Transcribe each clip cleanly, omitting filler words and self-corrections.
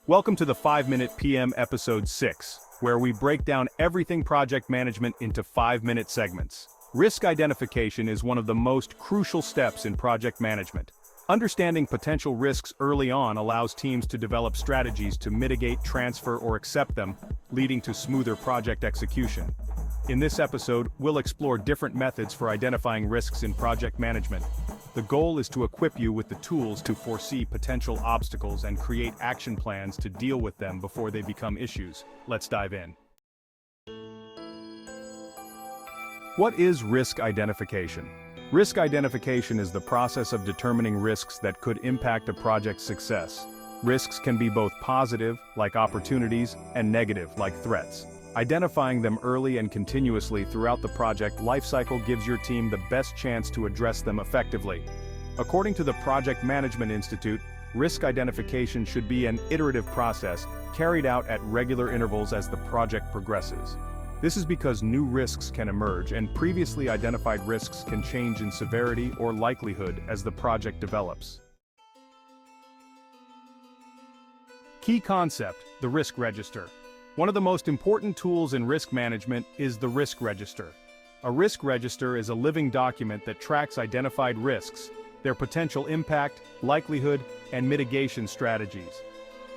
Welcome to the 5-Minute PM Episode 6, where we break down everything project management into 5-minute segments. Risk identification is one of the most crucial steps in project management. Understanding potential risks early on allows teams to develop strategies to mitigate, transfer, or accept them, leading to smoother project execution. In this episode, we'll explore different methods for identifying risks in project management. The goal is to equip you with the tools to foresee potential obstacles and create action plans to deal with them before they become issues. Let's dive in. What is risk identification? Risk identification is the process of determining risks that could impact a project's success. Risks can be both positive, like opportunities, and negative, like threats. Identifying them early and continuously throughout the project lifecycle gives your team the best chance to address them effectively. According to the Project Management Institute, risk identification should be an iterative process carried out at regular intervals as the project progresses. This is because new risks can emerge and previously identified risks can change in severity or likelihood as the project develops. Key concept: the risk register. One of the most important tools in risk management is the risk register. A risk register is a living document that tracks identified risks, their potential impact, likelihood, and mitigation strategies.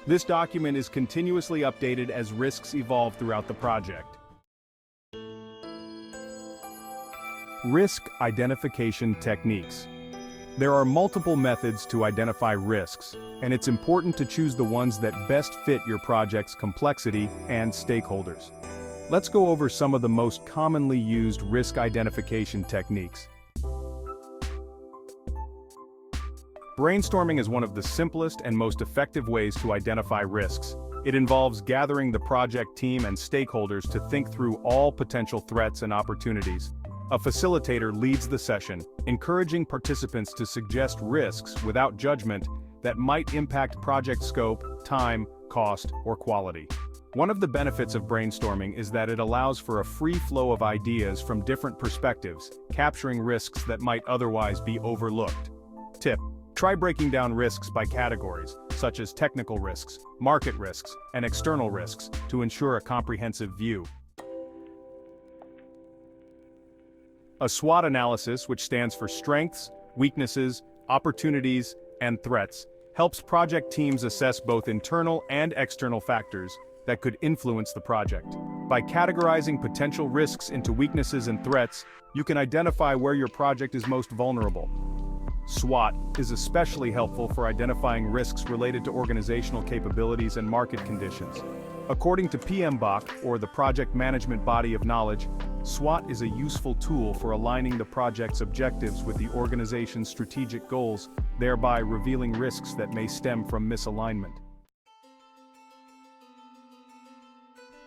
This document is continuously updated as risks evolve throughout the project. Risk identification techniques. There are multiple methods to identify risks, and it's important to choose the ones that best fit your project's complexity and stakeholders. Let's go over some of the most commonly used risk identification techniques. Brainstorming is one of the simplest and most effective ways to identify risks. It involves gathering the project team and stakeholders to think through all potential threats and opportunities. A facilitator leads the session, encouraging participants to suggest risks without judgment that might impact project scope, time, cost, or quality. One of the benefits of brainstorming is that it allows for a free flow of ideas from different perspectives, capturing risks that might otherwise be overlooked. Tip: try breaking down risks by categories, such as technical risks, market risks, and external risks, to ensure a comprehensive view. A SWOT analysis, which stands for strengths, weaknesses, opportunities, and threats, helps project teams assess both internal and external factors that could influence the project. By categorizing potential risks into weaknesses and threats, you can identify where your project is most vulnerable. SWOT is especially helpful for identifying risks related to organizational capabilities and market conditions. According to PMBOK, or the Project Management Body of Knowledge, SWOT is a useful tool for aligning the project's objectives with the organization's strategic goals, thereby revealing risks that may stem from misalignment.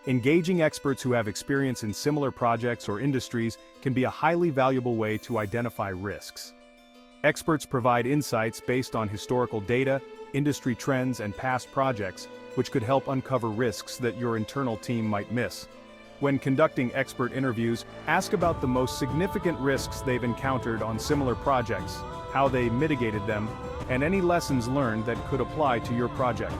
Engaging experts who have experience in similar projects or industries can be a highly valuable way to identify risks. Experts provide insights based on historical data, industry trends, and past projects, which could help uncover risks that your internal team might miss. When conducting expert interviews, ask about the most significant risks they've encountered on similar projects, how they mitigated them, and any lessons learned that could apply to your project.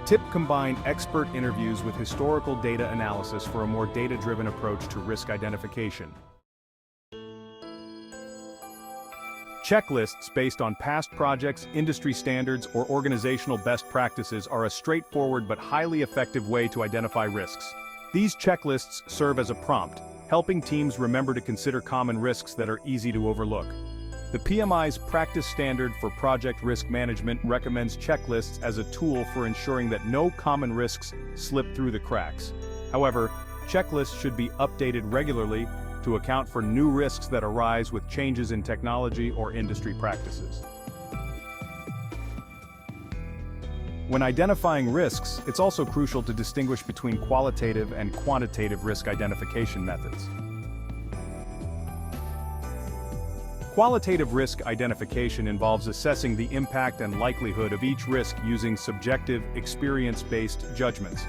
Tip: combine expert interviews with historical data analysis for a more data-driven approach to risk identification. Checklists based on past projects, industry standards, or organizational best practices are a straightforward but highly effective way to identify risks. These checklists serve as a prompt, helping teams remember to consider common risks that are easy to overlook. The PMI's Practice Standard for Project Risk Management recommends checklists as a tool for ensuring that no common risks slip through the cracks. However, checklists should be updated regularly to account for new risks that arise with changes in technology or industry practices. When identifying risks, it's also crucial to distinguish between qualitative and quantitative risk identification methods. Qualitative risk identification involves assessing the impact and likelihood of each risk using subjective, experience-based judgments.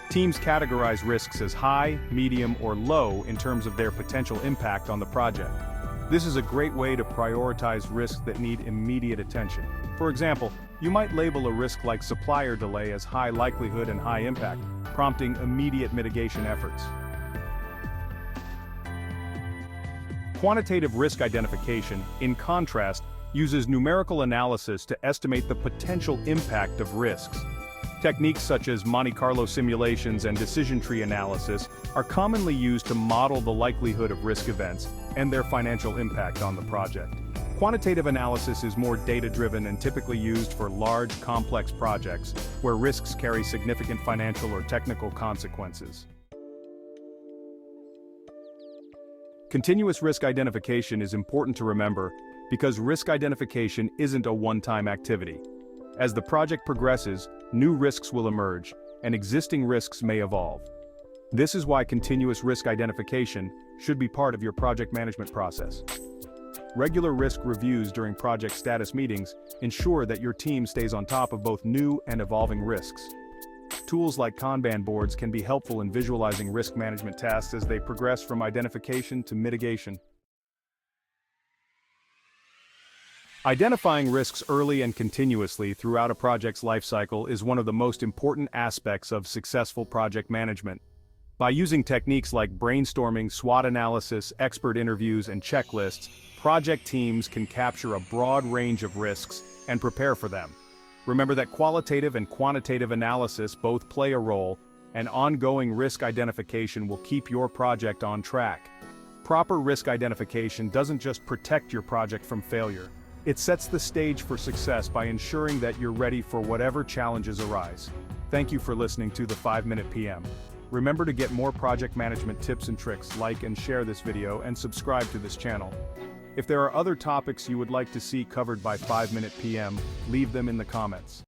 Teams categorize risks as high, medium, or low in terms of their potential impact on the project. This is a great way to prioritize risks that need immediate attention. For example, you might label a risk like supplier delay as high likelihood and high impact, prompting immediate mitigation efforts. Quantitative risk identification, in contrast, uses numerical analysis to estimate the potential impact of risks. Techniques such as Monte Carlo simulations and decision tree analysis are commonly used to model the likelihood of risk events and their financial impact on the project. Quantitative analysis is more data-driven and typically used for large, complex projects where risks carry significant financial or technical consequences. Continuous risk identification is important to remember because risk identification isn't a one-time activity. As the project progresses, new risks will emerge, and existing risks may evolve. This is why continuous risk identification should be part of your project management process. Regular risk reviews during project status meetings ensure that your team stays on top of both new and evolving risks. Tools like Kanban boards can be helpful in visualizing risk management tasks as they progress from identification to mitigation. Identifying risks early and continuously throughout a project's lifecycle is one of the most important aspects of successful project management. By using techniques like brainstorming, SWOT analysis, expert interviews, and checklists, project teams can capture a broad range of risks and prepare for them. Remember that qualitative and quantitative analysis both play a role, and ongoing risk identification will keep your project on track. Proper risk identification doesn't just protect your project from failure. It sets the stage for success by ensuring that you're ready for whatever challenges arise. Thank you for listening to the 5-Minute PM. Remember to get more project management tips and tricks, like and share this video and subscribe to this channel. If there are other topics you would like to see covered by 5-Minute PM, leave them in the comments.